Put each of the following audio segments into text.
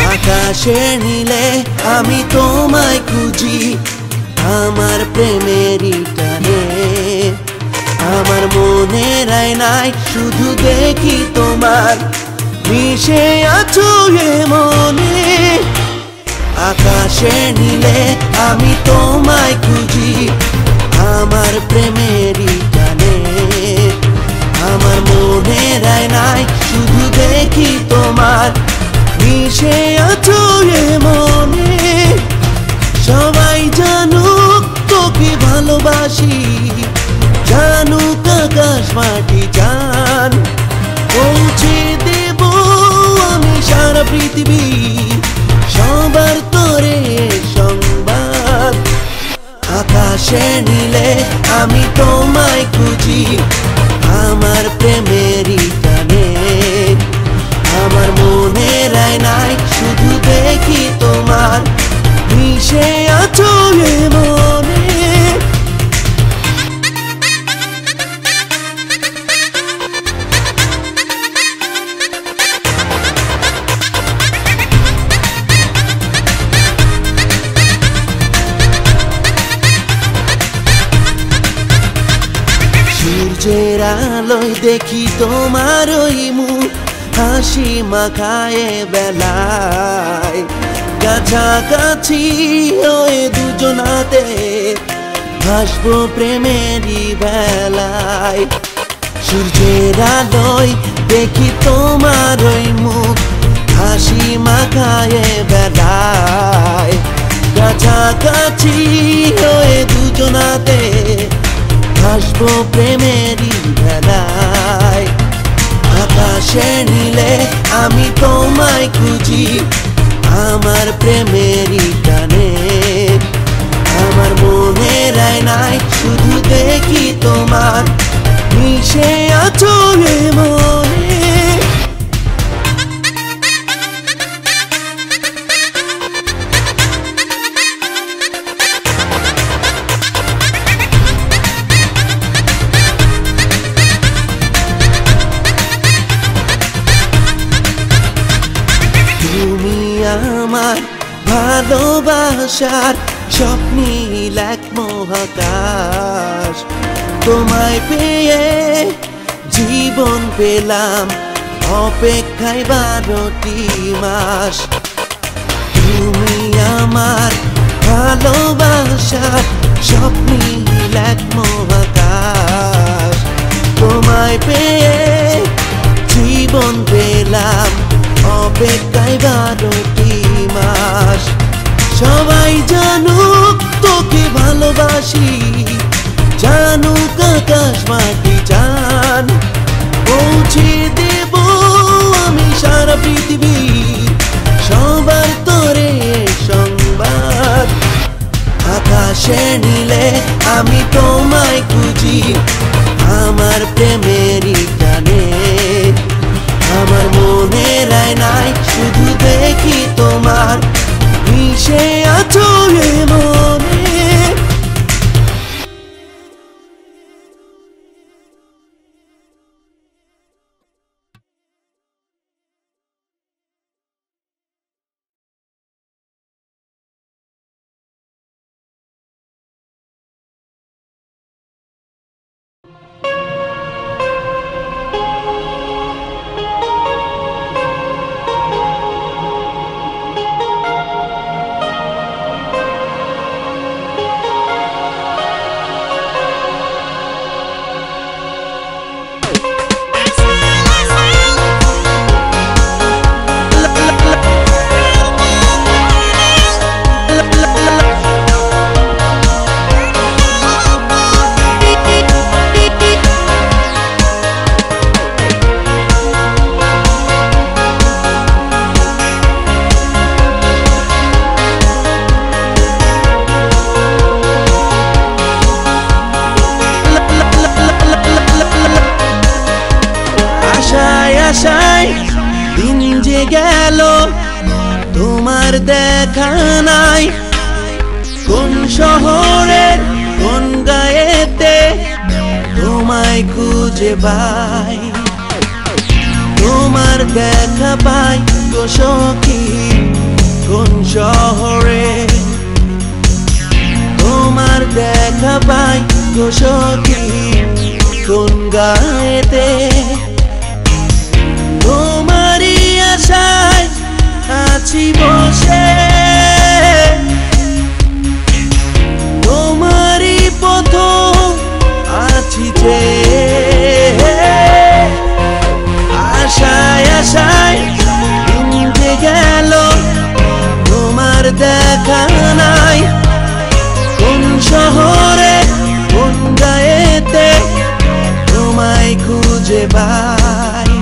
আকাশের নীলে আমি তোমায় খুঁজি আমার প্রেমেরই টানে আমার মনের আয়নায় শুধু দেখি তোমার মিশে আছো এ মনে আকাশের নীলে আমি তোমায় খুঁজি আমার প্রেমেরই টানে আমার মনের আয়নায় শুধু দেখি তোমার মিশে আছো এ মনে সবাই জানুক তোকে ভালোবাসি জানুক আকাশ মাটি জান পৌঁছে দেব আমি সারা পৃথিবী সবার তরে সংবাদ আকাশের নীলে আমি তোমায় খুঁজি আমার প্রেমেরই টানে আমার মনের আয়নায় শুধু দেখি তোমার মিশে আছো এ মনে সূর্যের আলোয় দেখি তোমার ওই মুখ হাসি মাখায় বেলায় কাছাকাছি হয়ে দুজনাতে ভাসবো প্রেমেরই বেলায় সূর্যের আলোয় দেখি তোমার ওই মুখ হাসি মাখায় বেলায় কাছাকাছি হয়ে দুজনাতে ভাসবো প্রেমেরই বেলায় আকাশের নীলে আমি তোমায় খুঁজি আমার প্রেমেরই টানে আমার মনের আয়নায় শুধু দেখি তোমার মিশে আছো এ মনে আমার ভালোবাসার স্বপ্নীল এক মহাকাশ তোমায় পেয়ে জীবন পেলাম অপেক্ষায় 12টি মাস তুমি আমার ভালোবাসার স্বপ্নীল এক মহাকাশ তোমায় পেয়ে জীবন পেলাম অপেক্ষায় 12টি মাস সবাই জানুক তোকে ভালোবাসি জানুক আকাশ মাটি জান পৌঁছে দেব আমি সারা পৃথিবী সবার তরে সংবাদ আকাশের নীলে আমি তোমায় খুঁজি আমার প্রেমেরই টানে আমার মনের আয়নায় শুধু দেখি তোমার মিশে আছো এ মনে গেল তোমার দেখা নাই কোন শহরের কোন গায়েতে তোমায় খুঁজে পাই তোমার দেখা পাই গো সখী কোন শহরে তোমার দেখা পাই গো সখী কোন গায়েতে তোমারই আশায় আছি বসে তোমারই পথ আছি যে আশায় আশায় দিন যে গেল তোমার দেখা নাই কোন শহরে কোন গায়েতে তোমায় খুঁজে পাই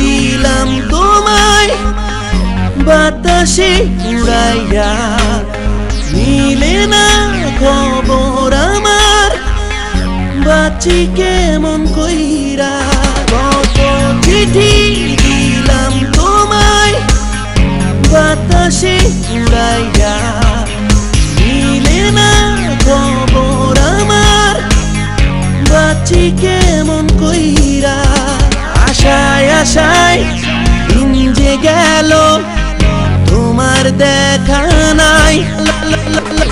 দিলাম তোমায় বাতাসে উড়াইয়া মিলে না খবর আমার বাঁচি কেমন কইরা কত চিঠি দিলাম তোমায় বাতাসে উড়াইয়া মিলে না খবর আমার বাঁচি কেমন কইরা আশায় আশায় দিন যে গেল তোমার দেখা নাই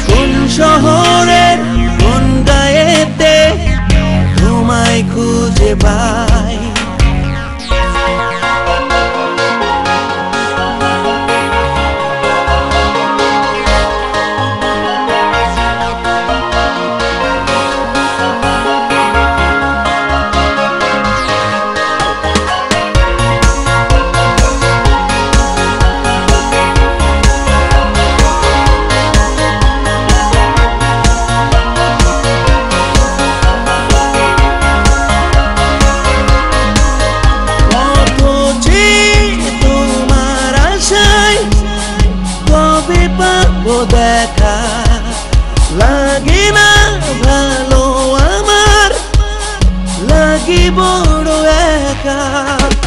কোন শহরের কোন গায়েতে তোমায় খুঁজে পাই দেখা লাগে না ভালো আমার লাগি বড় একা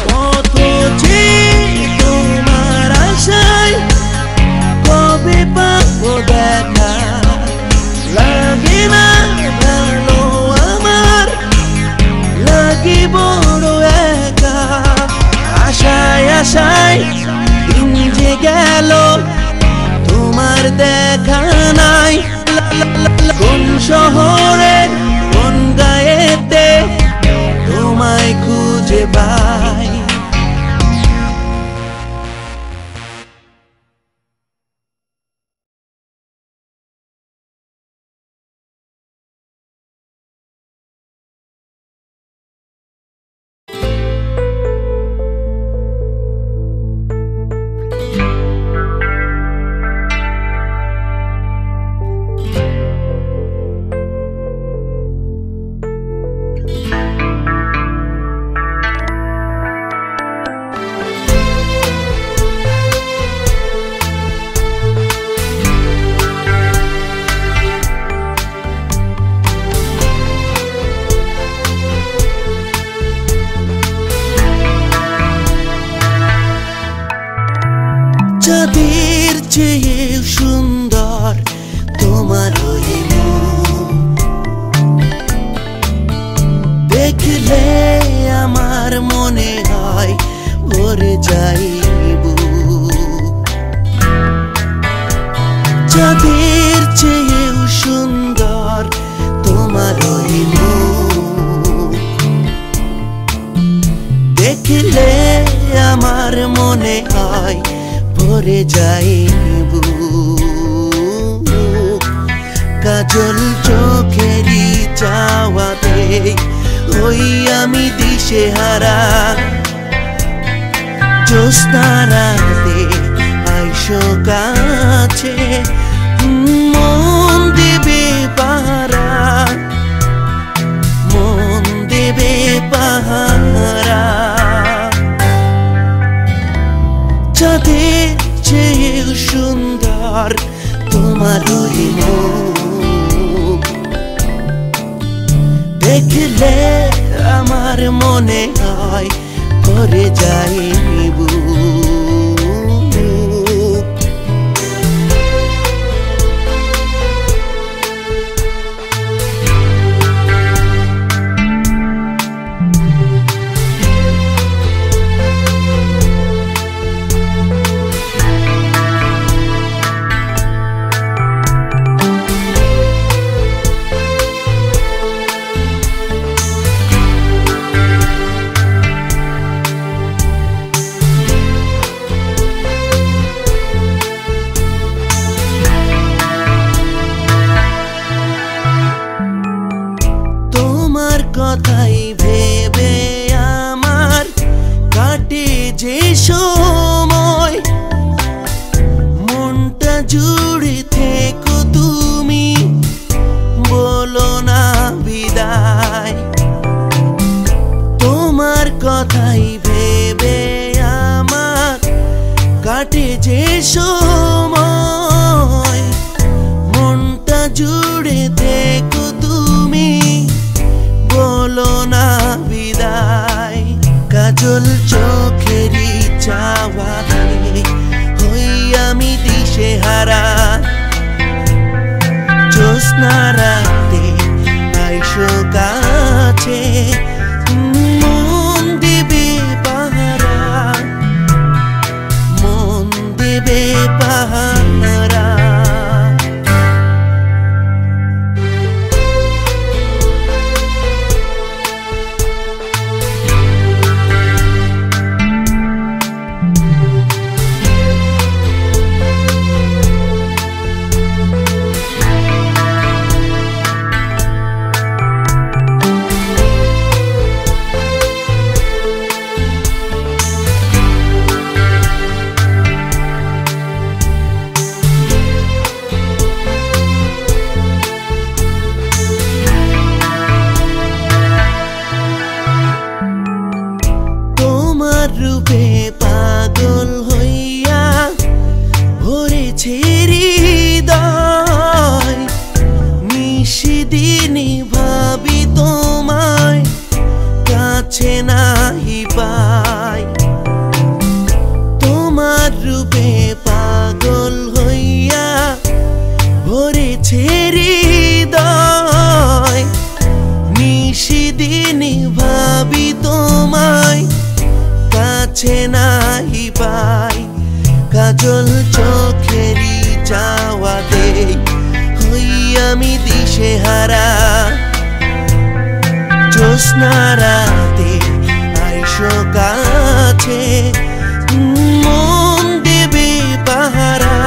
কত যে তোমার আশায় কবে পাবো দেখা লাগে না ভালো আমার লাগি বড় একা আশায় আশায় দিন যে গেল তোমার দেখা নাই কোন শহরে কোন গায়েতে তোমায় খুঁজে পাই চাঁদের চেয়ে সুন্দর তোমার ওই মুখ দেখলে আমার মনে হয় ভরে যাইব চাঁদের চেয়ে সুন্দর তোমার ওই মুখ দেখলে আমার মনে হয় ভরে যাইব কাজল চোখেরই চাওয়াতে ওই আমি দিশেহারা জ্যোৎস্না রাতে আইসো কাছে মন দেবে পাহারা মন দেবে পাহারা চাঁদের চেয়েও সুন্দর তোমার ওই মুখ দেখলে আমার মনে হয় ভরে যায় বুক কথাই ভেবে আমার কাটে যে সময় মনটা জুড়ে থেকো তুমি বলো না বিদায় তোমার কথাই ভেবে আমার কাটে যে সময় মনটা জুড়ে থেকো তুমি বলো না বিদায় কাজল চোখেরই চাওয়াতে হই আমি দিশেহারা জ্যোৎস্না রাতে আইসো কাছে মন দেবে পাহারা মন দেবে পাহারা রূপে পাগল হইয়া ভরেছে হৃদয় নিশিদিনই ভাবি তোমায় কাছে নাহি পাই তোমার রূপে পাগল হইয়া ভরেছে হৃদয় নিশিদিনই ভাবি তোমায় কাছে নাহি পাই কাজল চোখেরই চাওয়াতে হই আমি দিশেহারা জ্যোৎস্না রাতে আইসো কাছে মন দেবে পাহারা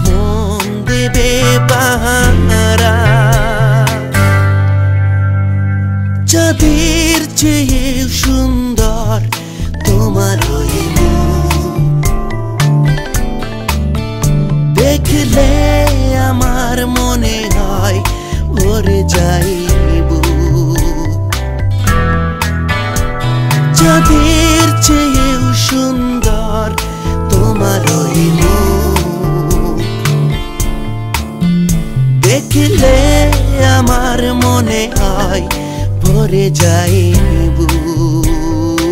মন দেবে পাহারা চাঁদের চেয়ে সুন্দর তোমার ওই মুখ দেখলে আমার মনে হয় ভরে যাই বুক চাঁদের চেয়ে সুন্দর তোমার ওই মুখ দেখলে আমার মনে হয় ভরে যাই বুক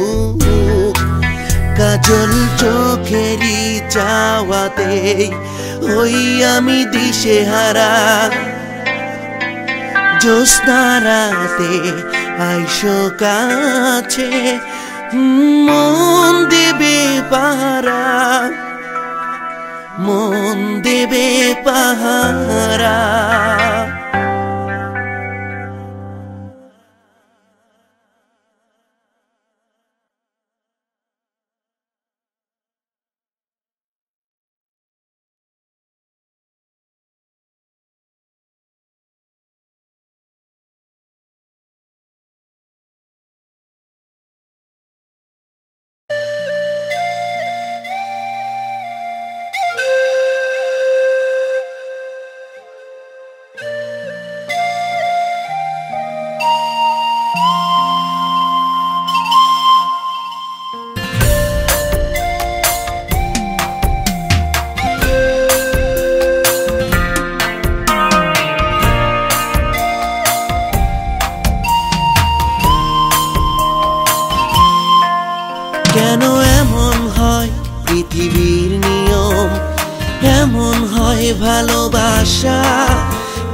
কাজল চোখেরই চাওয়াতে হই আমি দিশেহারা জ্যোৎস্না রাতে আইসো কাছে মন দেবে পাহারা মন দেবে পাহারা ভালোবাসা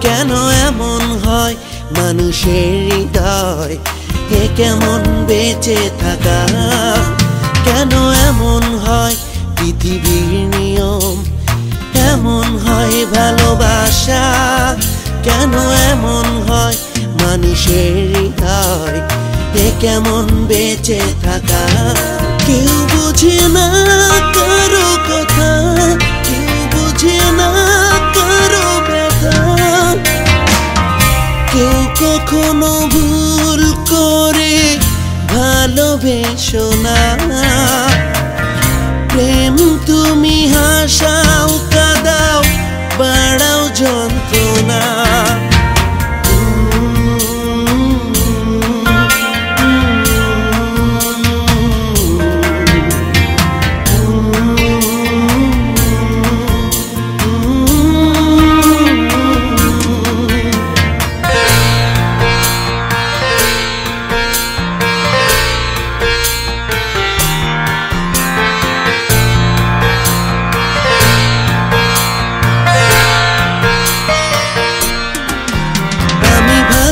কেন এমন হয় মানুষের হৃদয় এ কেমন বেঁচে থাকা কেন এমন হয় পৃথিবীর নিয়ম এমন হয় ভালোবাসা কেন এমন হয় মানুষের হৃদয় এ কেমন বেঁচে থাকা কেউ বুঝে না কারো কথা কেউ বুঝে না কারো ব্যথা কেউ কখনো ভুল করে ভালোবেসো না প্রেম তুমি হাসাও কাঁদাও বাড়াও যন্ত্রণা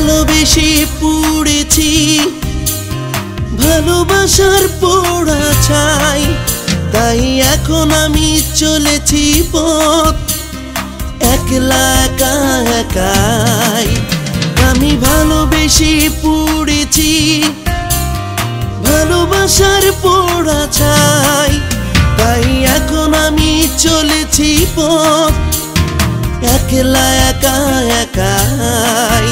ভালোবেসে পড়েছি ভালোবাসার পোড়া ছাই তাই এখন আমি চলেছি পথ একলা একা একাই আমি ভালোবেসে পড়েছি ভালোবাসার পোড়া ছাই তাই এখন আমি চলেছি পথ একলা একা একাই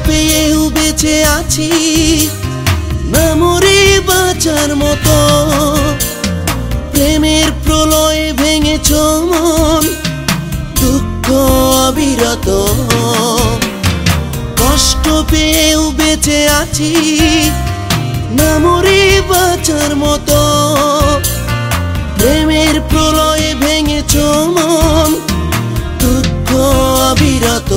পেয়েও বেঁচে আছি না মরে বাঁচার মতো প্রেমের প্রলয়ে ভেঙেছ মন দুঃখ অবিরত কষ্ট পেয়েও বেঁচে আছি না মরে বাঁচার মতো প্রেমের প্রলয়ে ভেঙেছ মন দুঃখ অবিরত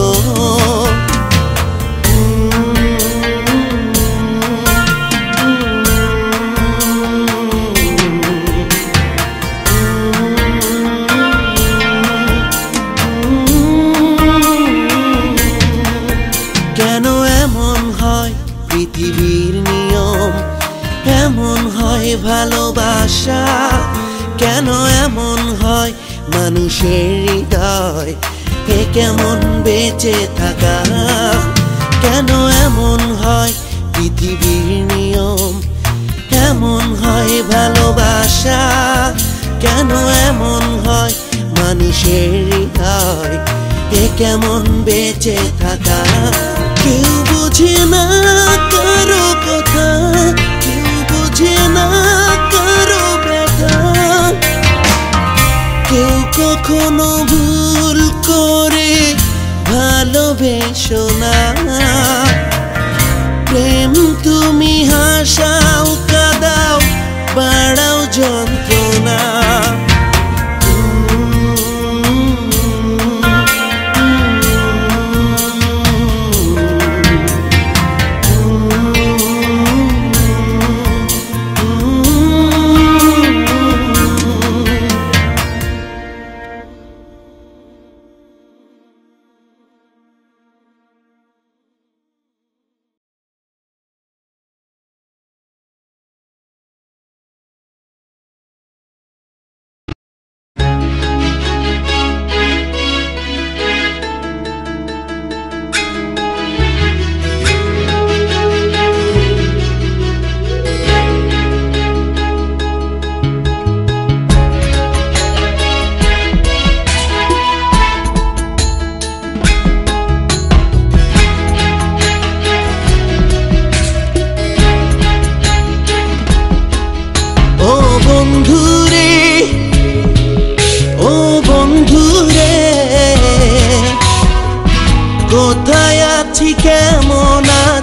কেন এমন হয় পৃথিবীর নিয়ম এমন হয় ভালোবাসা কেন এমন হয় মানুষের হৃদয় এ কেমন বেঁচে থাকা কেন এমন হয় পৃথিবীর নিয়ম এমন হয় ভালোবাসা কেন এমন হয় মানুষের হৃদয় এ কেমন বেঁচে থাকা কেউ বুঝে না কারো কথা কেউ বুঝে না কারো ব্যথা কেউ কখনো ভুল করে ভালোবেসো না প্রেম তুমি হাসাও কাঁদাও বাড়াও যন্ত্রণা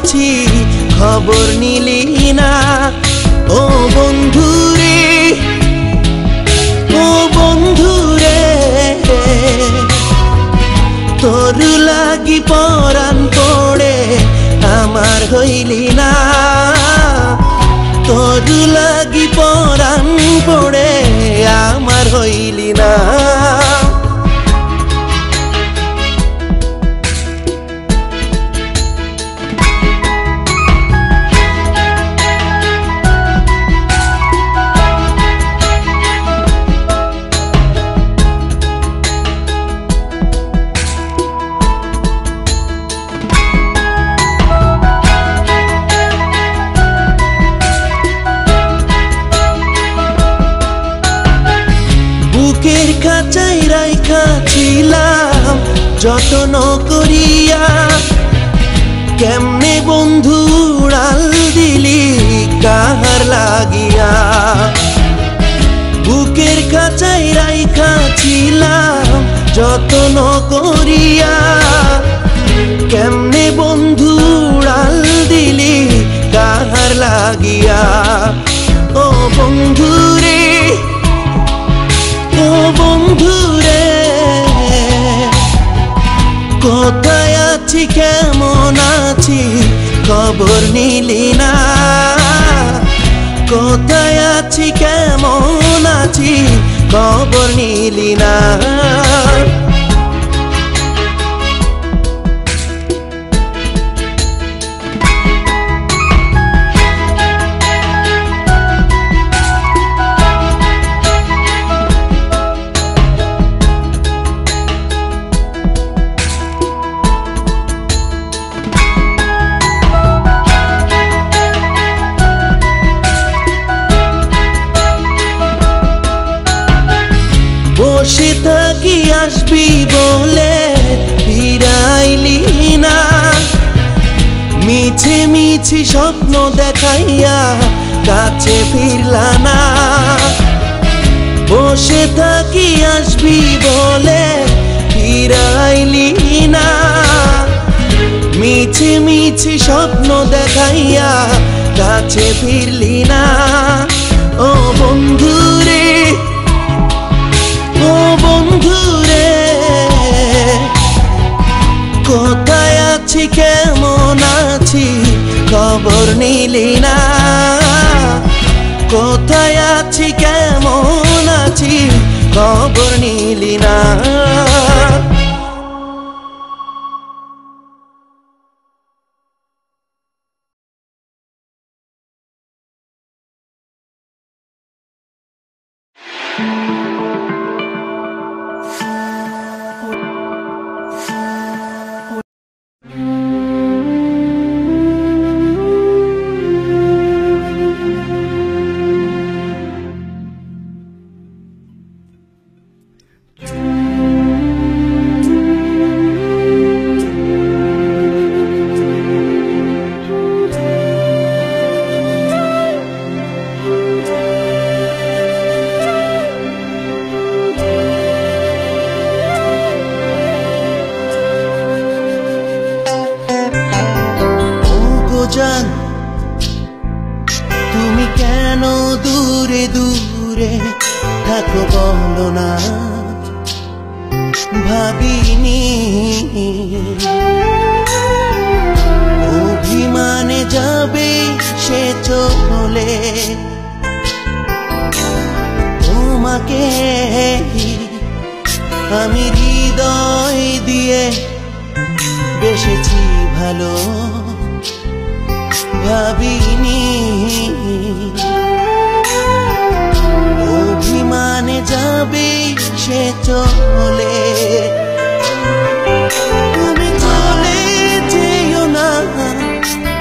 আছি খবর নিলি না। ও বন্ধুরে, ও বন্ধুরে, তোর লাগি পরাণ পড়ে আমার হইলি না। তোর লাগি পরাণ পড়ে আমার হইলি না। বুকের খাঁচাই রাইখা ছিলাম যত্ন করিয়া, কেমনে বন্ধু উড়াল দিলি কাহার লাগিয়া। বুকের খাঁচাই রাইখা ছিলাম যত্ন করিয়া, কেমনে বন্ধু উড়াল দিলি কাহার লাগিয়া। ও বন্ধুরে, ও বন্ধুরে, কোথায় আছি কেমন আছি খবর নিলি না। কোথায় আছি কেমন আছি খবর নিলি না। বসে থাকি আসবি বলে ফিরাইলি না। মিছে মিছি স্বপ্ন দেখাইয়া কাছে ফিরলা না। বসে থাকি আসবি বলে ফিরাইলি না। মিছে মিছি স্বপ্ন দেখাইয়া কাছে ফিরলি না। ও বন্ধুরে, ও বন্ধুরে, কোথায় আছি কেমন আছি খবর নিলি না। কোথায় আছি কেমন আছি খবর নিলি না। তুমি কেন দূরে দূরে থাকো বলো না। ভাবিনি অভিমানে যাবে সে চলে, তোমাকে আমি হৃদয় দিয়ে বেসেছি ভালো। ভাবিনি অভিমানে যাবে সে চলে। তুমি চলে যেও না,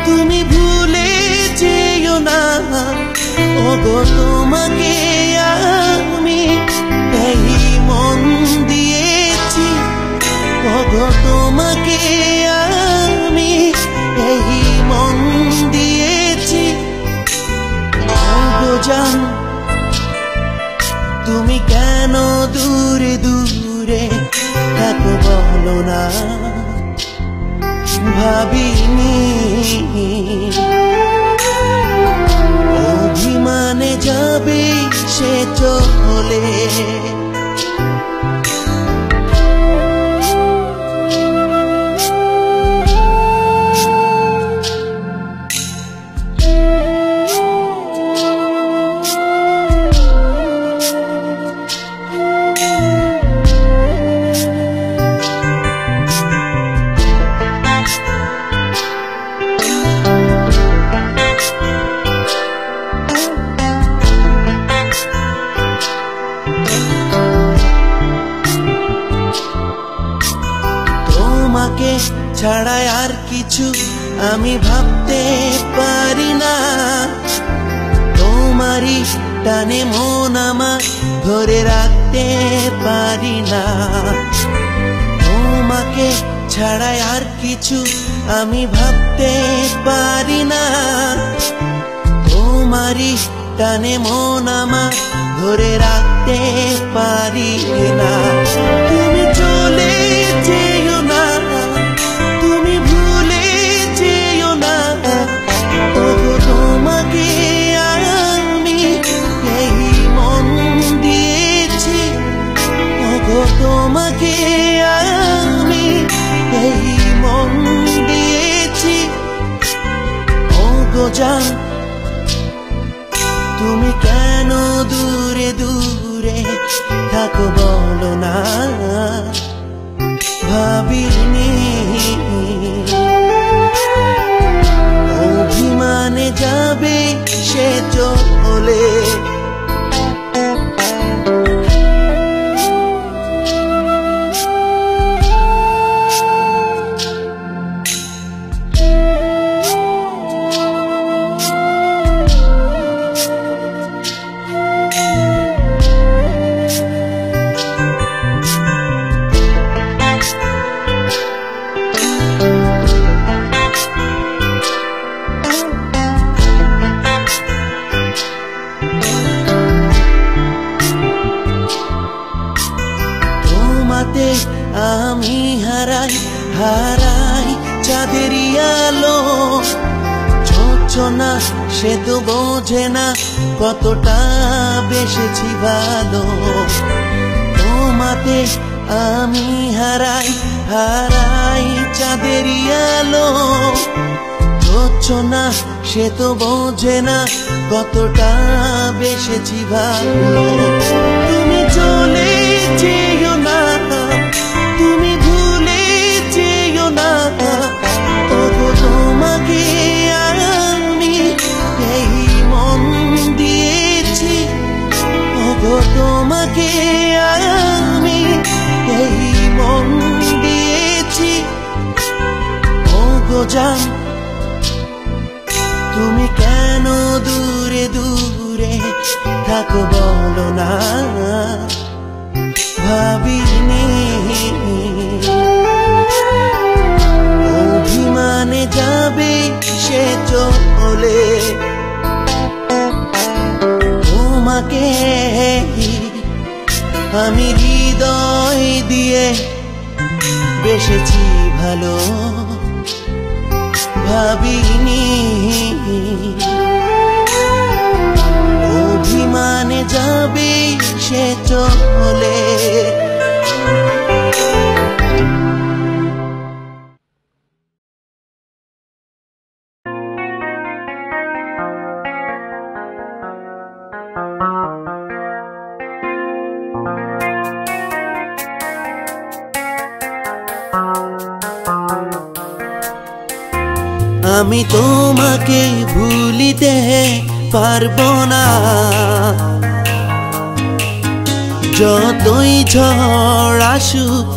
তুমি ভুলে যেও না। ওগো তোমাকে আমি এই মন দিয়েছি। ওগো তোমাকে আমি এই মন দিয়েছি। ওগো জান, তুমি কেন দূরে দূরে থাকো বলো না। ভাবিনি অভিমানে যাবে সে চলে। তোমাকে ছাড়া আর কিছু আমি ভাবতে পারি না, তোমারই টানে মন আমার ধরে রাখতে পারি না। তোমাকে ছাড়া আর কিছু আমি ভাবতে পারি না, তোমারই টানে মন আমার ধরে রাখতে পারি না। তুমি চলে যেও না, তুমি ভুলে যেও না, ওগো তোমাকে আমি এই মন দিয়েছি, ওগো তোমাকে আমি এই মন দিয়েছি। ওগো জান তুমি কেন দূরে দূরে থাকো বলো না, ভাবিনি অভিমানে যাবে সে চলে। আমি হারাই হারাই চাঁদেরই আলো, ছোঁছো সে তো বোঝে না কতটা বেসেছি ভালো। তোমাতে আমি হারাই হারাই চাঁদেরই আলো, ছোঁছো সে তো বোঝে না কতটা বেসেছি ভালো। তুমি চলে যেও না, তুমি ভুলে যেও না, ওগো তোমাকে আমি এই মন দিয়েছি, ওগো তোমাকে আমি এই মন দিয়েছি। ওগো জান তুমি কেন দূরে দূরে থাকো বলো না, ভাবিনি অভিমানে যাবে সে চলে। তোমাকে আমি হৃদয় দিয়ে বেসেছি ভালো, ভাবিনি অভিমানে যাবে সে চলে। আমি তোমাকে ভুলিতে পারবো না, যতই ঝড় আসুক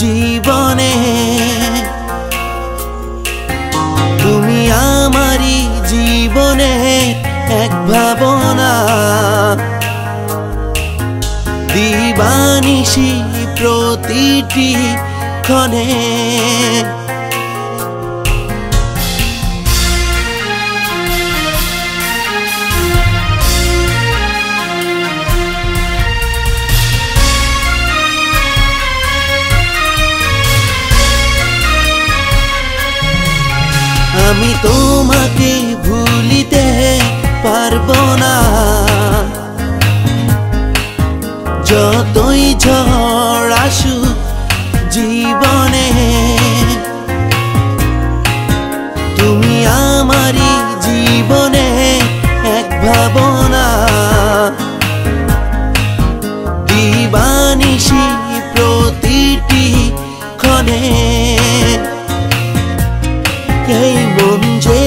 জীবনে। তুমি আমারই জীবনে এক ভাবনা, দিবানিশি প্রতিটি ক্ষণে। আমি তোমাকে ভুলিতে পারবো না, যতই ঝড় আসুক জীবনে। তুমি আমারই জীবনে এক ভাবনা, দিবানিশি প্রতিটি ক্ষণে। এই মন যে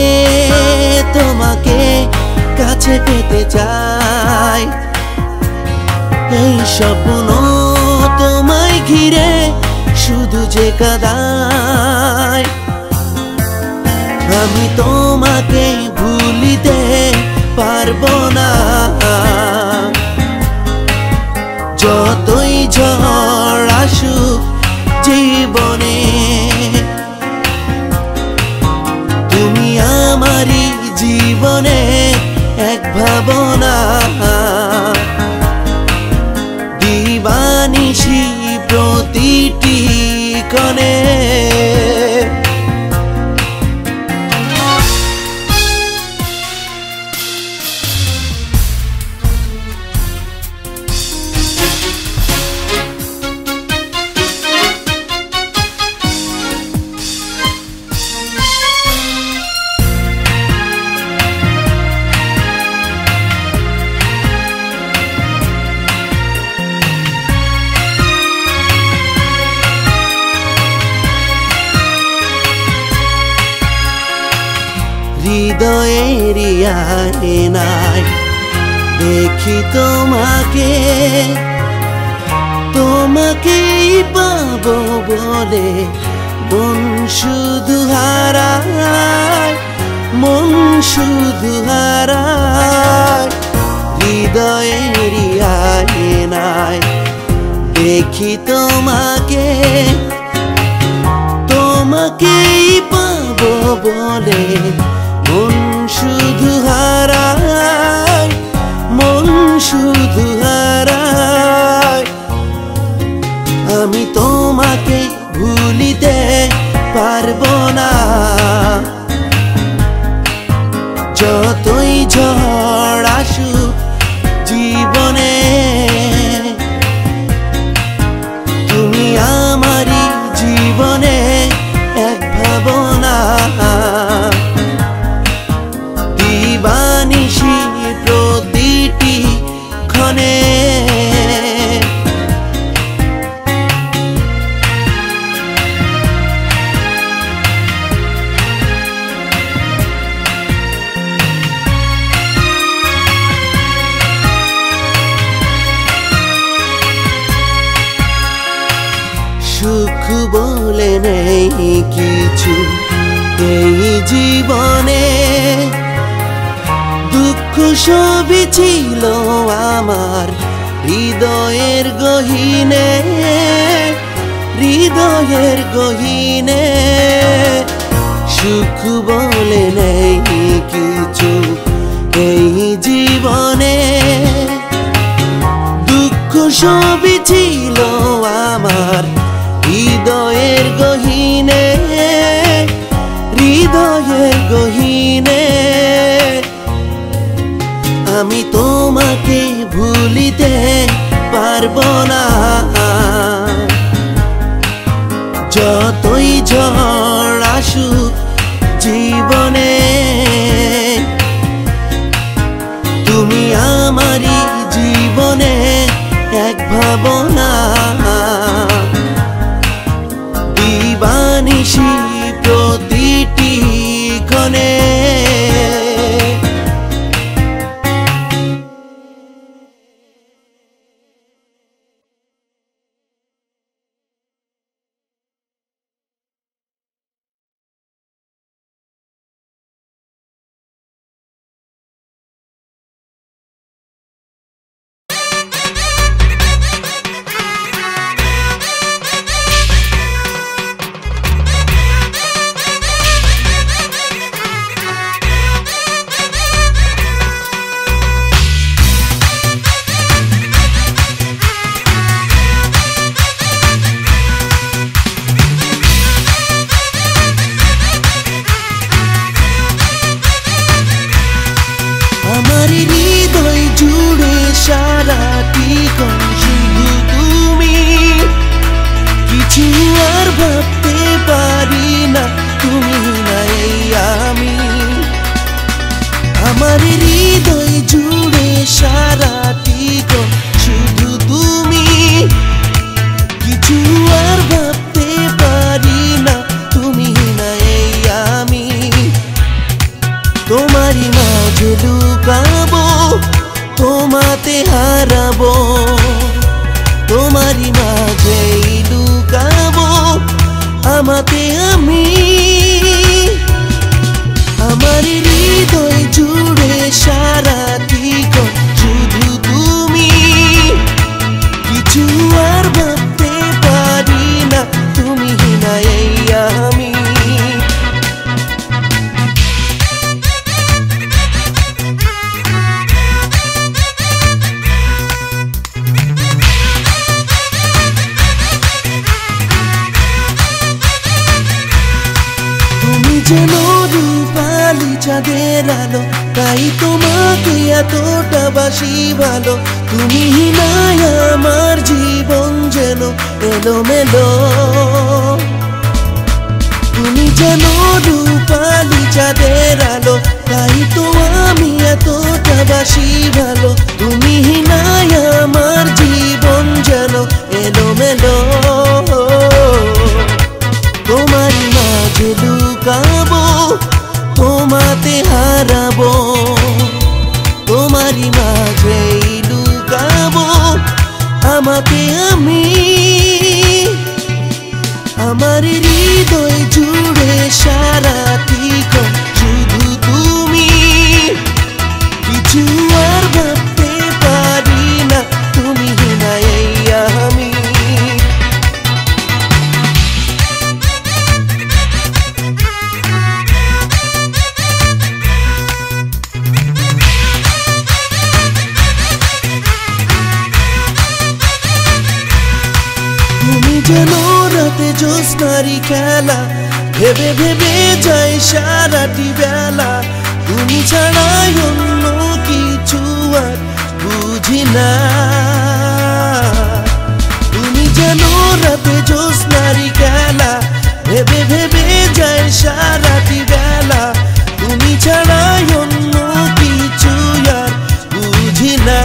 তোমাকে কাছে পেতে চায়, এই স্বপ্ন তোমায় ঘিরে শুধু যে কাঁদায়। আমি তোমাকে ভুলিতে পারবো না, যতই ঝড় আসুক জীবনে। তুমি আমারই জীবনে এক ভাবনা, দিবানিশি প্রতিটি ক্ষণে। হৃদয়ের আয়নায় দেখি তোমাকে, তোমাকেই পাবো বলে মন শুধু হারায়, মন শুধু হারায়। হৃদয়ের আয়নায় দেখি তোমাকে, তোমাকেই পাবো বলে মন শুধু হারায়, মন শুধু হারায়। আমি তোমাকে ভুলিতে পারবো না, যতই ঝড় আসুক জীবনে। তুমি আমারই জীবনে এক ভাবনা, দিবানিশি প্রতিটি ক্ষণে। সুখ বলে নেই কিছু এই জীবনে, দুঃখ সবই ছিল আমার হৃদয়ের গহীনে, হৃদয়ের গহীনে। সুখ বলে নেই কিছু এই জীবনে, দুঃখ সবই ছিল আমার হৃদয়ের গহীনে, হৃদয়ের গহীনে। আমি তোমাকে ভুলিতে পারবো না, যতই ঝড় আসুক জীবনে। তুমি আমারই জীবনে এক ভাবনা, দিবানিশি প্রতিটি ক্ষণে। ভাবতে পারি না তুমি নাই আমি। আমার হৃদয় জুড়ে সারাটি গো শুধু তুমি, কিছু আর ভাবতে পারি না তুমি নাই আমি। তোমারই মাঝে লুকাবো, তোমাতে হারাবো, তোমারই মাঝে লুকাবো আমাতে আমি। আমার হৃদয় জুড়ে সারাটি গো শুধু তুমি, কিছু আর ভাবতে পারি না তুমি নাই আমি। যেন রূপালি চাঁদের আলো, তাই তোমাকে এতটা বাসি ভালো। তুমি নাই আমার জীবন যেন এলোমেলো। তুমি যেন রূপালি চাঁদের আলো, তাই তো আমি এতটা বাসি ভালো। তুমি নাই আমার জীবন যেন এলোমেলো। তোমারই মাঝে লুকাবো, তোমাতে হারাবো, তোমারই মাঝে লুকাবো আমাকে আমি। আমার হৃদয় জুড়ে সারাটি গো শুধু তুমি, কিছু আর ভাবতে পারি না তুমি নাই আমি। যেন রাতে জ্যোৎস্নারি খেলা, ভেবে ভেবে যাই সারাটি বেলা। তুমি ছাড়া অন্য কিছু আর বুঝি না। তুমি যেন রাতে জ্যোৎস্নারি খেলা, ভেবে ভেবে যাই সারাটি বেলা। তুমি ছাড়া অন্য কিছু আর বুঝি না।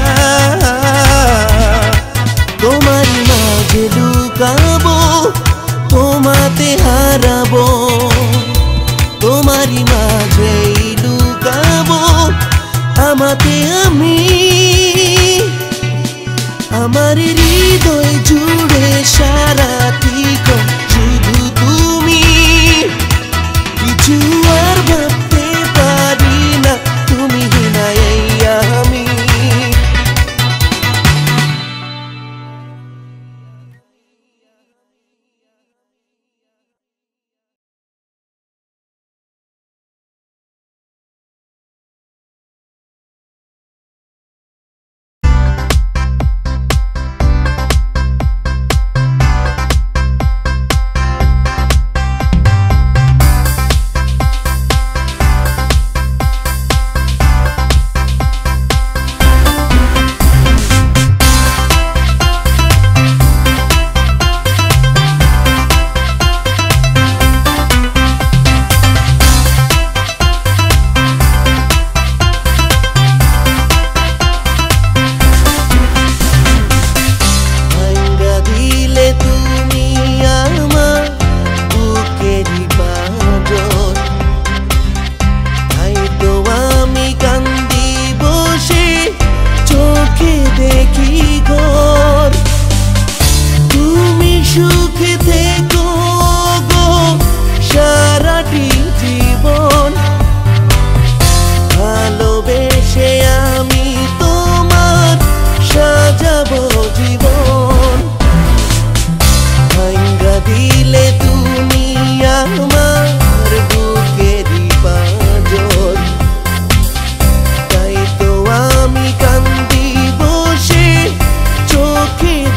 তোমারই মাঝে লুকাবো, তোমাতে হারাবো, তোমারই মাঝে লুকাবো আমাতে আমি। আমার হৃদয় জুড়ে সারাটি গো শুধু তুমি, কিছু আর ভাবতে পারি না তুমি নাই আমি।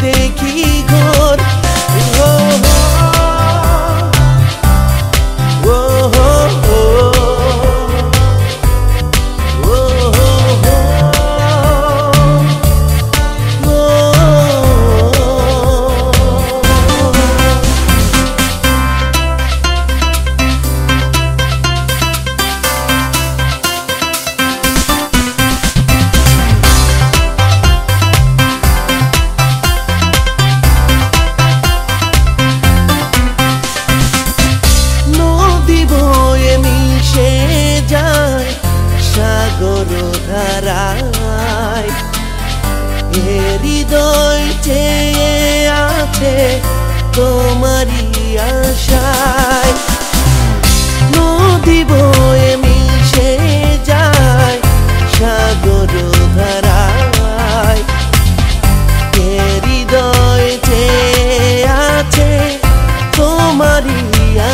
দেখি ঘর তোমারই আশায়। নদী বয়ে মিশে যায় সাগর ধারায়, হৃদয় চেয়ে আছে তোমারই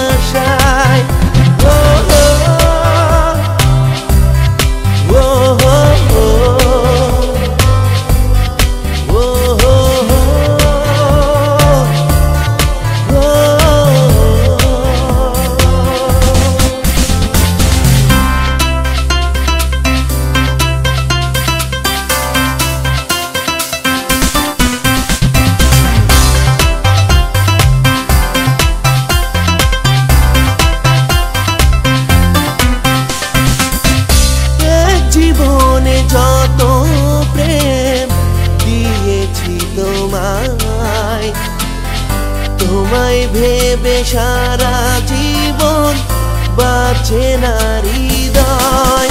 আশায়। জীবনে যত প্রেম দিয়েছি তোমায়, তোমায় ভেবে সারা জীবন বাঁচে না হৃদয়।